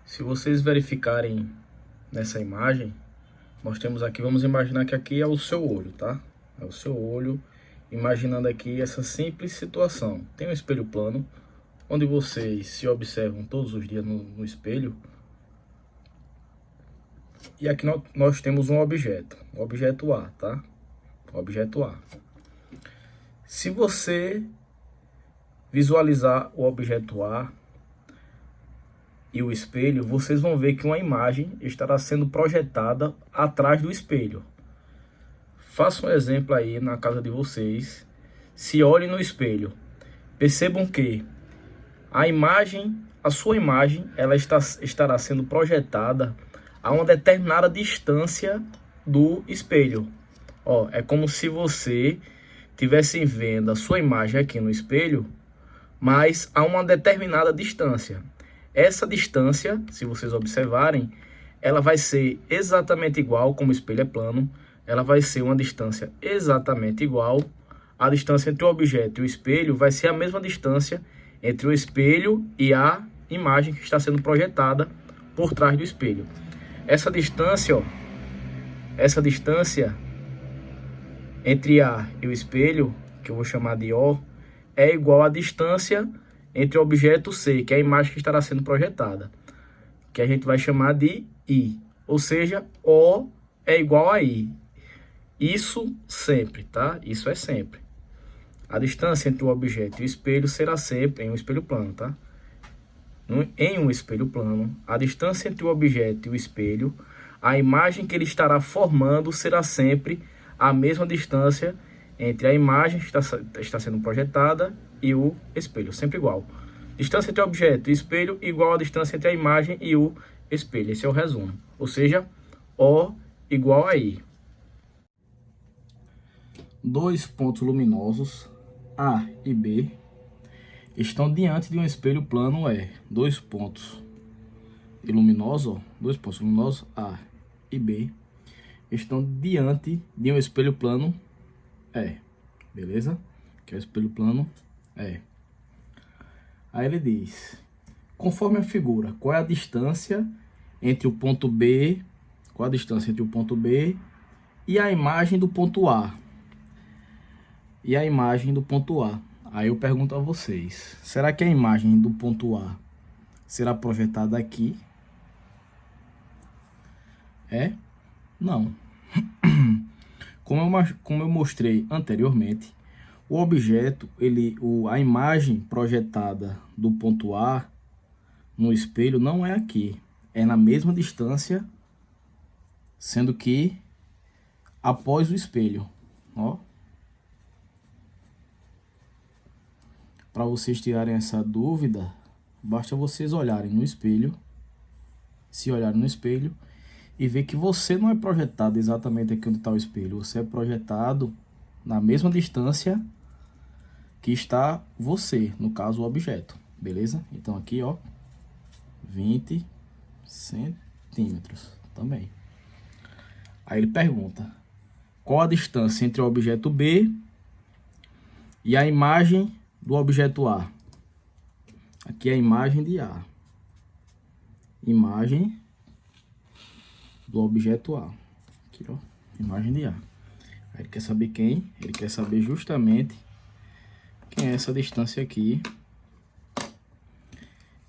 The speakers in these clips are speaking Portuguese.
Se vocês verificarem nessa imagem, nós temos aqui, vamos imaginar que aqui é o seu olho, tá? É o seu olho, imaginando aqui essa simples situação. Tem um espelho plano, onde vocês se observam todos os dias no espelho. E aqui nós temos um objeto, o objeto A, tá? O objeto A. Se você visualizar o objeto A e o espelho, vocês vão ver que uma imagem estará sendo projetada atrás do espelho. Faça um exemplo aí na casa de vocês. Se olhem no espelho, percebam que a sua imagem, ela estará sendo projetada a uma determinada distância do espelho. Ó, é como se você tivesse vendo a sua imagem aqui no espelho, mas a uma determinada distância. Essa distância, se vocês observarem, ela vai ser exatamente igual, como o espelho é plano, ela vai ser uma distância exatamente igual. A distância entre o objeto e o espelho vai ser a mesma distância entre o espelho e a imagem que está sendo projetada por trás do espelho. Essa distância, ó, essa distância entre A e o espelho, que eu vou chamar de O, é igual à distância entre o objeto C, que é a imagem que estará sendo projetada, que a gente vai chamar de I. Ou seja, O é igual a I. Isso sempre, tá? Isso é sempre. A distância entre o objeto e o espelho será sempre em um espelho plano, tá? Em um espelho plano, a distância entre o objeto e o espelho, a imagem que ele estará formando será sempre a mesma distância entre a imagem que está sendo projetada e o espelho, sempre igual. Distância entre o objeto e espelho igual a distância entre a imagem e o espelho. Esse é o resumo. Ou seja, O igual a I. Dois pontos luminosos, A e B, estão diante de um espelho plano E. Dois pontos luminosos, A e B, estão diante de um espelho plano E. Beleza? Que é o espelho plano E. Aí ele diz, conforme a figura, qual é a distância entre o ponto B, qual a distância entre o ponto B e a imagem do ponto A? E a imagem do ponto A. Aí eu pergunto a vocês, será que a imagem do ponto A será projetada aqui? Não. Como eu mostrei anteriormente, o objeto, a imagem projetada do ponto A no espelho não é aqui. É na mesma distância, sendo que após o espelho. Ó. Para vocês tirarem essa dúvida, basta vocês olharem no espelho, se olharem no espelho e ver que você não é projetado exatamente aqui onde está o espelho. Você é projetado na mesma distância que está você, no caso o objeto, beleza? Então aqui, ó, 20 centímetros também. Aí ele pergunta, qual a distância entre o objeto B e a imagem do objeto A? Aqui é a imagem de A. Imagem do objeto A. Aqui, ó, imagem de A. Aí ele quer saber quem? Ele quer saber justamente quem é essa distância aqui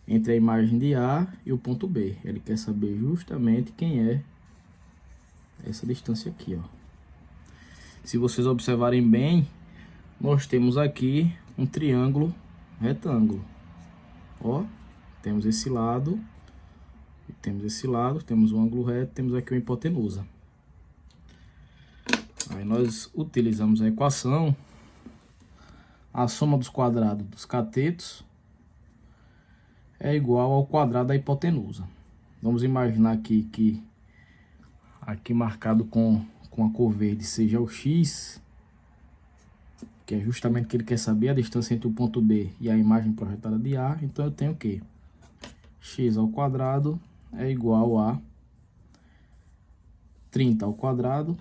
entre a imagem de A e o ponto B. Ele quer saber justamente quem é essa distância aqui, ó. Se vocês observarem bem, nós temos aqui um triângulo retângulo. Ó, temos esse lado, e temos esse lado, temos um ângulo reto, temos aqui uma hipotenusa. Aí nós utilizamos a equação, a soma dos quadrados dos catetos é igual ao quadrado da hipotenusa. Vamos imaginar aqui que aqui marcado com a cor verde seja o x, que é justamente o que ele quer saber, a distância entre o ponto B e a imagem projetada de A. Então eu tenho o quê? X ao quadrado é igual a 30 ao quadrado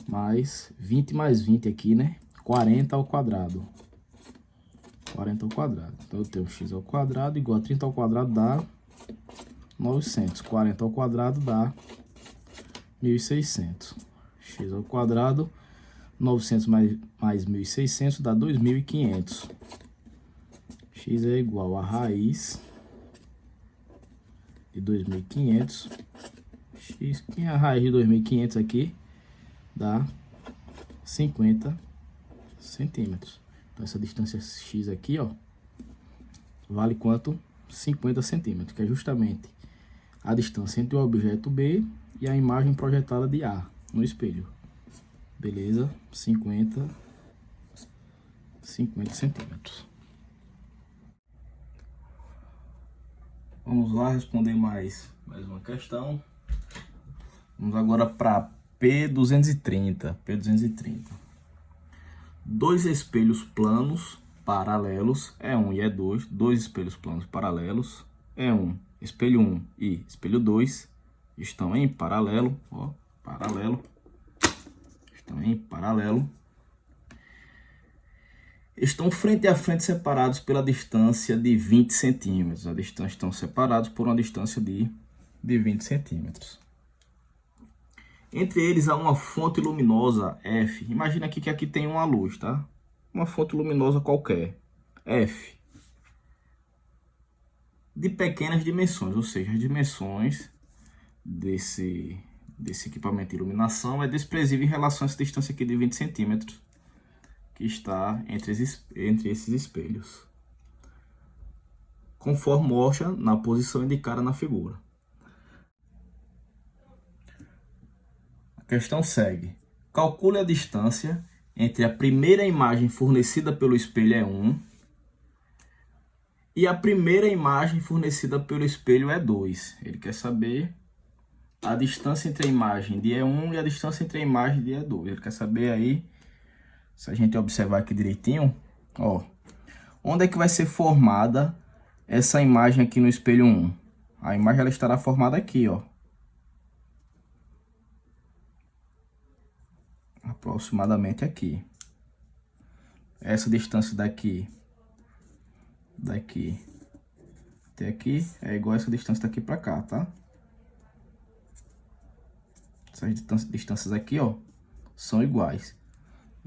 mais 20 mais 20 aqui, né? 40 ao quadrado. 40 ao quadrado. Então eu tenho x ao quadrado igual a 30 ao quadrado dá 900. 40 ao quadrado dá 1.600. X ao quadrado, 900 mais 1.600 dá 2.500. X é igual a raiz de 2.500. X, que é a raiz de 2.500 aqui, dá 50 centímetros. Então essa distância x aqui, ó, vale quanto? 50 centímetros, que é justamente a distância entre o objeto B e a imagem projetada de A no espelho. Beleza? 50 centímetros. Vamos lá responder mais uma questão. Vamos agora para P230. Dois espelhos planos paralelos, E1 e E2, dois espelhos planos paralelos, E1, espelho 1 e espelho 2, estão em paralelo, ó, estão em paralelo. Estão frente a frente separados pela distância de 20 centímetros. A distância estão separados por uma distância de 20 centímetros. Entre eles há uma fonte luminosa F. Imagina aqui que aqui tem uma luz, tá? Uma fonte luminosa qualquer, F. De pequenas dimensões, ou seja, as dimensões desse equipamento de iluminação é desprezível em relação a essa distância aqui de 20 centímetros. Que está entre esses espelhos, conforme mostra na posição indicada na figura. A questão segue. Calcule a distância entre a primeira imagem fornecida pelo espelho E1 e a primeira imagem fornecida pelo espelho E2. Ele quer saber a distância entre a imagem de E1 e a distância entre a imagem de E2. Ele quer saber aí, se a gente observar aqui direitinho, ó, onde é que vai ser formada essa imagem aqui no espelho 1? A imagem ela estará formada aqui, ó. Aproximadamente aqui. Essa distância daqui até aqui é igual a essa distância daqui para cá, tá? Essas distâncias aqui, ó, são iguais.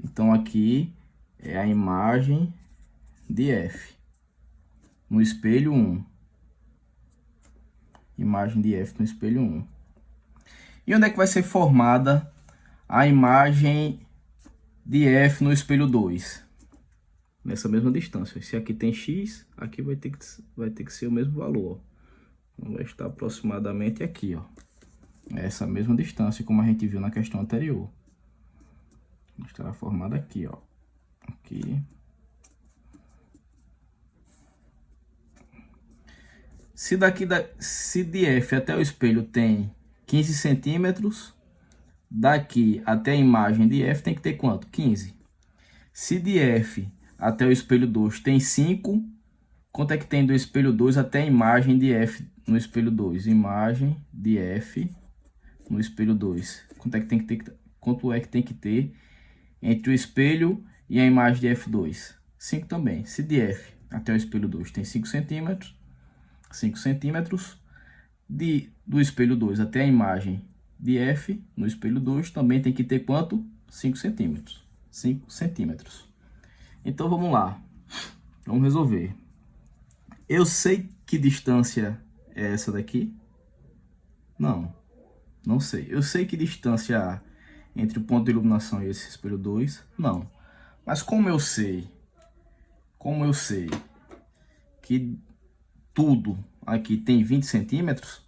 Então aqui é a imagem de F no espelho 1. Imagem de F no espelho 1. E onde é que vai ser formada a imagem de F no espelho 2? Nessa mesma distância. Se aqui tem X, aqui vai ter que ser o mesmo valor, ó. Então vai estar aproximadamente aqui, ó. Essa mesma distância, como a gente viu na questão anterior. Estará formada aqui, ó. Aqui. Se de F até o espelho tem 15 centímetros, daqui até a imagem de F tem que ter quanto? 15. Se de F até o espelho 2 tem 5, quanto é que tem do espelho 2 até a imagem de F no espelho 2? Imagem de F no espelho 2. Quanto é que tem que ter entre o espelho e a imagem de F2? 5 também. Se de F até o espelho 2 tem 5 centímetros, do espelho 2 até a imagem de F no espelho 2 também tem que ter quanto? 5 centímetros. 5 centímetros. Então vamos lá. Vamos resolver. Eu sei que distância é essa daqui? Não sei. Eu sei que distância há entre o ponto de iluminação e esse espelho 2? Não. Mas como eu sei que tudo aqui tem 20 centímetros,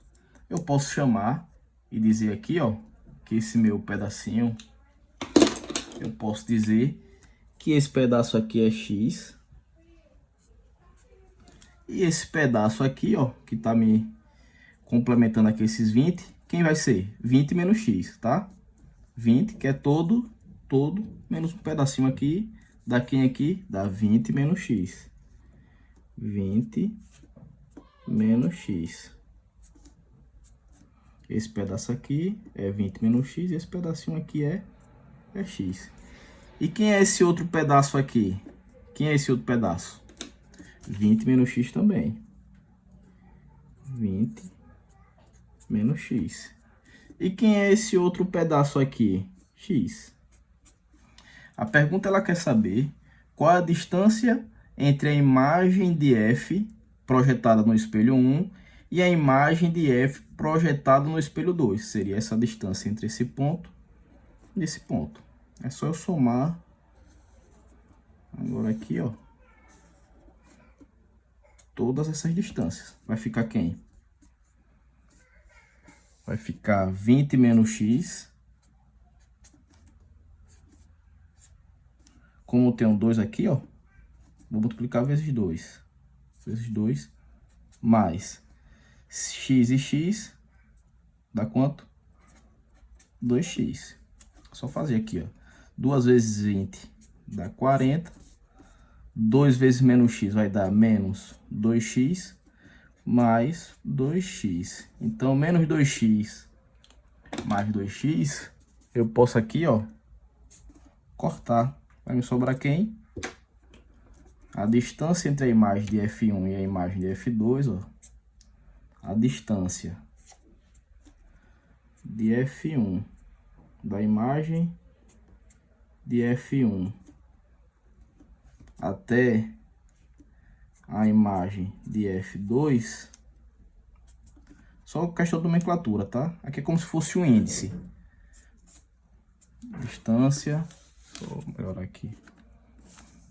eu posso chamar e dizer aqui, ó, que esse meu pedacinho, eu posso dizer que esse pedaço aqui é X. E esse pedaço aqui, ó, que tá me complementando aqui esses 20, quem vai ser? 20 menos X, tá? 20, que é todo, menos um pedacinho aqui, dá quem aqui? Dá 20 menos X. 20 menos X. Esse pedaço aqui é 20 menos X, e esse pedacinho aqui é X. E quem é esse outro pedaço aqui? Quem é esse outro pedaço? 20 menos x também. 20 menos x. E quem é esse outro pedaço aqui? X. A pergunta ela quer saber qual a distância entre a imagem de f projetada no espelho 1 e a imagem de f projetada no espelho 2. Seria essa distância entre esse ponto e esse ponto. É só eu somar agora aqui, ó, todas essas distâncias. Vai ficar quem? Vai ficar 20 menos x. Como eu tenho 2 aqui, ó, vou multiplicar vezes 2. Vezes 2 mais x e x dá quanto? 2x. Só fazer aqui, ó. 2 vezes 20 dá 40. 2 vezes menos x vai dar menos 2x mais 2x. Então, menos 2x mais 2x, eu posso aqui, ó, cortar. Vai me sobrar quem? A distância entre a imagem de F1 e a imagem de F2, ó. A distância de F1 da imagem de F1 até a imagem de F2, só questão de nomenclatura, tá? Aqui é como se fosse um índice. Distância, vou melhorar aqui.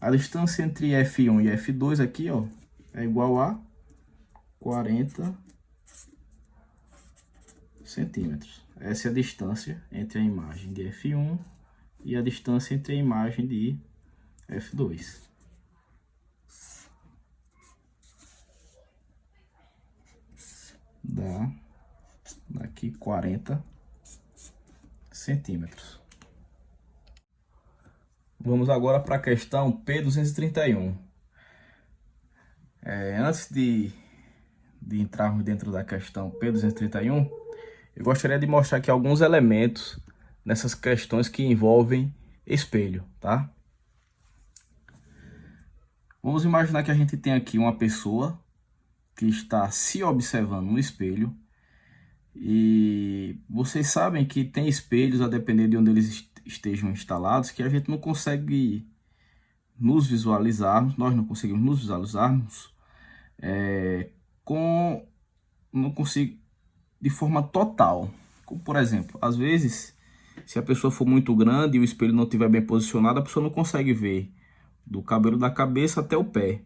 A distância entre F1 e F2 aqui, ó, é igual a 40 centímetros. Essa é a distância entre a imagem de F1 e a distância entre a imagem de F2. Dá aqui 40 centímetros. Vamos agora para a questão P231. Antes de entrarmos dentro da questão P231, eu gostaria de mostrar aqui alguns elementos nessas questões que envolvem espelho, tá? Vamos imaginar que a gente tem aqui uma pessoa que está se observando no espelho. E vocês sabem que tem espelhos, a depender de onde eles estejam instalados, que a gente não consegue nos visualizarmos, nós não conseguimos nos visualizarmos não consigo de forma total. Como, por exemplo, às vezes, se a pessoa for muito grande e o espelho não estiver bem posicionado, a pessoa não consegue ver do cabelo da cabeça até o pé.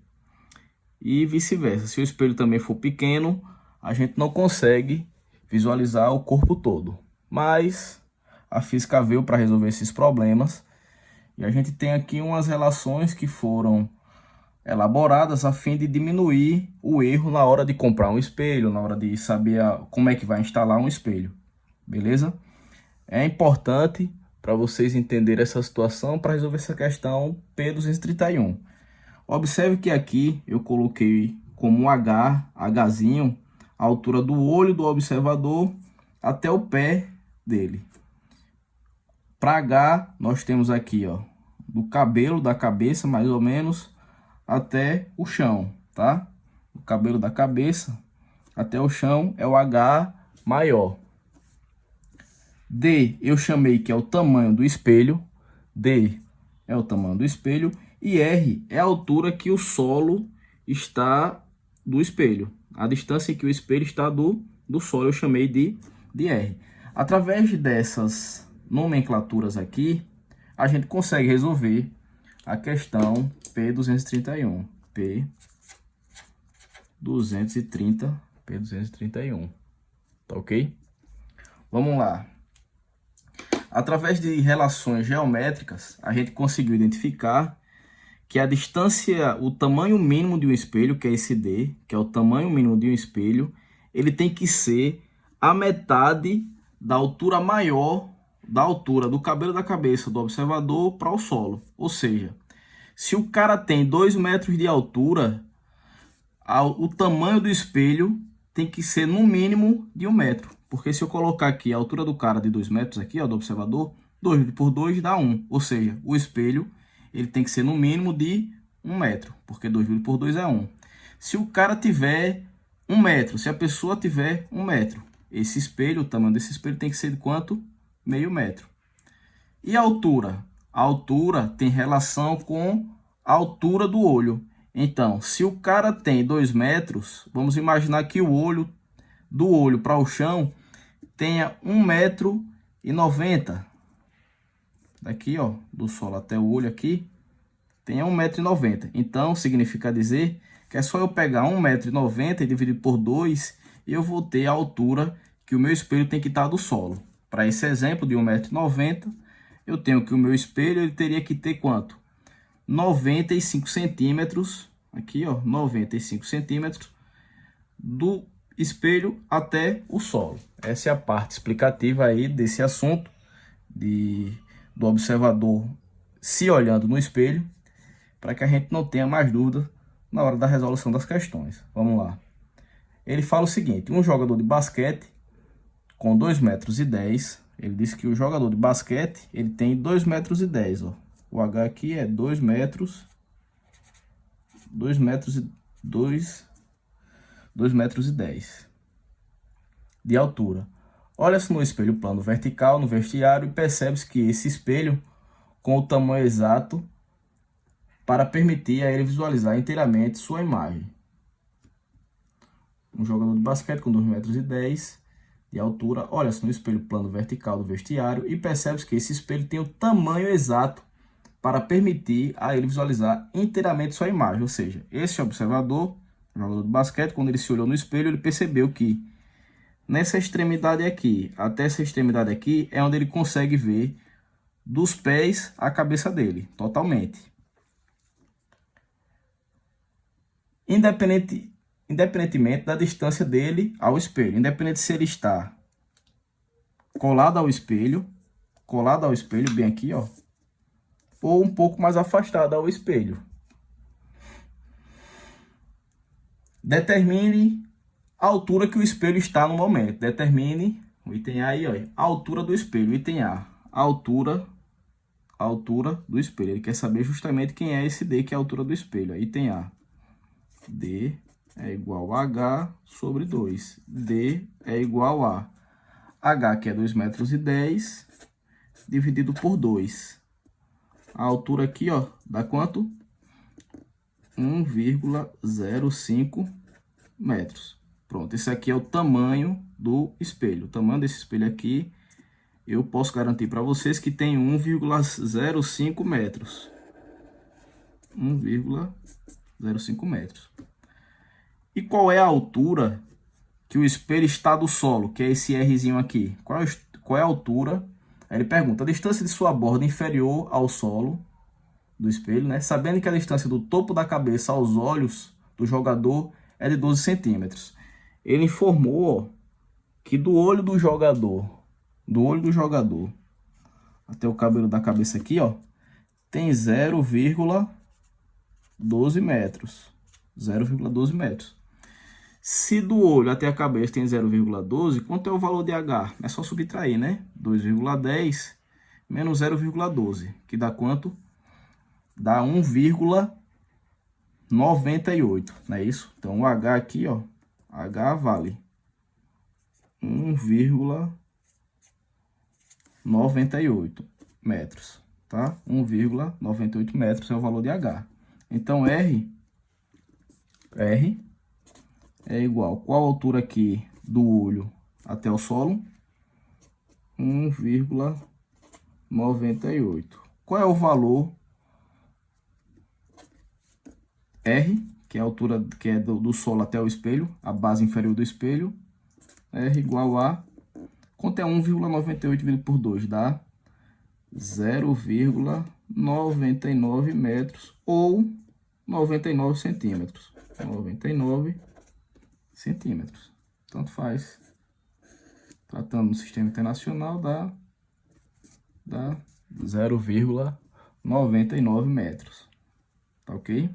E vice-versa, se o espelho também for pequeno, a gente não consegue visualizar o corpo todo. Mas a física veio para resolver esses problemas. E a gente tem aqui umas relações que foram elaboradas a fim de diminuir o erro na hora de comprar um espelho, na hora de saber como é que vai instalar um espelho. Beleza? É importante para vocês entenderem essa situação para resolver essa questão P231. Observe que aqui eu coloquei como um Hzinho, a altura do olho do observador até o pé dele. Para H, nós temos aqui, ó, do cabelo da cabeça, mais ou menos, até o chão, tá? O cabelo da cabeça até o chão é o H maior. D, eu chamei que é o tamanho do espelho. D é o tamanho do espelho. E R é a altura que o solo está do espelho. A distância que o espelho está do solo eu chamei de R. Através dessas nomenclaturas aqui, a gente consegue resolver a questão P231. P231. Tá ok? Vamos lá. Através de relações geométricas, a gente conseguiu identificar que a distância, o tamanho mínimo de um espelho, que é esse D, que é o tamanho mínimo de um espelho, ele tem que ser a metade da altura maior, da altura do cabelo da cabeça do observador para o solo. Ou seja, se o cara tem 2 metros de altura, o tamanho do espelho tem que ser no mínimo de 1 metro. Porque se eu colocar aqui a altura do cara de 2 metros, aqui, ó, do observador, 2 por 2 dá 1. Ou seja, o espelho ele tem que ser no mínimo de 1 metro, porque 2 por 2 é 1. Se o cara tiver 1 metro, se a pessoa tiver 1 metro, esse espelho, o tamanho desse espelho tem que ser de quanto? Meio metro. E a altura? A altura tem relação com a altura do olho. Então, se o cara tem 2 metros, vamos imaginar que o olho, do olho para o chão, tenha 1,90 m. Daqui, ó, do solo até o olho aqui, tenha 1,90 m. Então, significa dizer que é só eu pegar 1,90 m e dividir por 2, e eu vou ter a altura que o meu espelho tem que estar do solo. Para esse exemplo de 1,90 m, eu tenho que o meu espelho ele teria que ter quanto? 95 centímetros, aqui ó, 95 centímetros do espelho até o solo. Essa é a parte explicativa aí desse assunto, do observador se olhando no espelho, para que a gente não tenha mais dúvida na hora da resolução das questões. Vamos lá. Ele fala o seguinte: um jogador de basquete com 2,10 metros, ele disse que o jogador de basquete ele tem 2,10 metros, ó. O H aqui é 2 metros, 2 metros e 10 de altura. Olha-se no espelho plano vertical, no vestiário, e percebe-se que esse espelho com o tamanho exato para permitir a ele visualizar inteiramente sua imagem. Um jogador de basquete com 2,10 metros de altura, olha-se no espelho plano vertical do vestiário e percebe que esse espelho tem o tamanho exato para permitir a ele visualizar inteiramente sua imagem. Ou seja, esse observador, jogador de basquete, quando ele se olhou no espelho, ele percebeu que nessa extremidade aqui, até essa extremidade aqui, é onde ele consegue ver dos pés à cabeça dele, totalmente. Independentemente da distância dele ao espelho, independente se ele está colado ao espelho, bem aqui, ó, ou um pouco mais afastado ao espelho. Determine a altura que o espelho está no momento. Determine o item A aí, ó, a altura do espelho. Item A, a altura do espelho. Ele quer saber justamente quem é esse D, que é a altura do espelho. Item A, D é igual a H sobre 2. D é igual a H, que é 2,10 metros, dividido por 2. A altura aqui, ó, dá quanto? 1,05 metros. Pronto, esse aqui é o tamanho do espelho. O tamanho desse espelho aqui, eu posso garantir para vocês que tem 1,05 metros. 1,05 metros. E qual é a altura que o espelho está do solo, que é esse Rzinho aqui? Qual é a altura? Aí ele pergunta: a distância de sua borda inferior ao solo do espelho, né? Sabendo que a distância do topo da cabeça aos olhos do jogador é de 12 centímetros. Ele informou, ó, que do olho do jogador até o cabelo da cabeça aqui, ó, tem 0,12 metros. 0,12 metros. Se do olho até a cabeça tem 0,12, quanto é o valor de H? É só subtrair, né? 2,10 menos 0,12, que dá quanto? Dá 1,98, não é isso? Então o H aqui, ó, H vale 1,98 metros, tá? 1,98 metros é o valor de H. Então R é igual, qual a altura aqui do olho até o solo? 1,98. Qual é o valor R, que é a altura que é do solo até o espelho, a base inferior do espelho? R igual a, quanto é 1,98 dividido por 2? Dá 0,99 metros ou 99 centímetros. 99 centímetros. Tanto faz. Tratando no sistema internacional, dá 0,99 metros. Tá ok?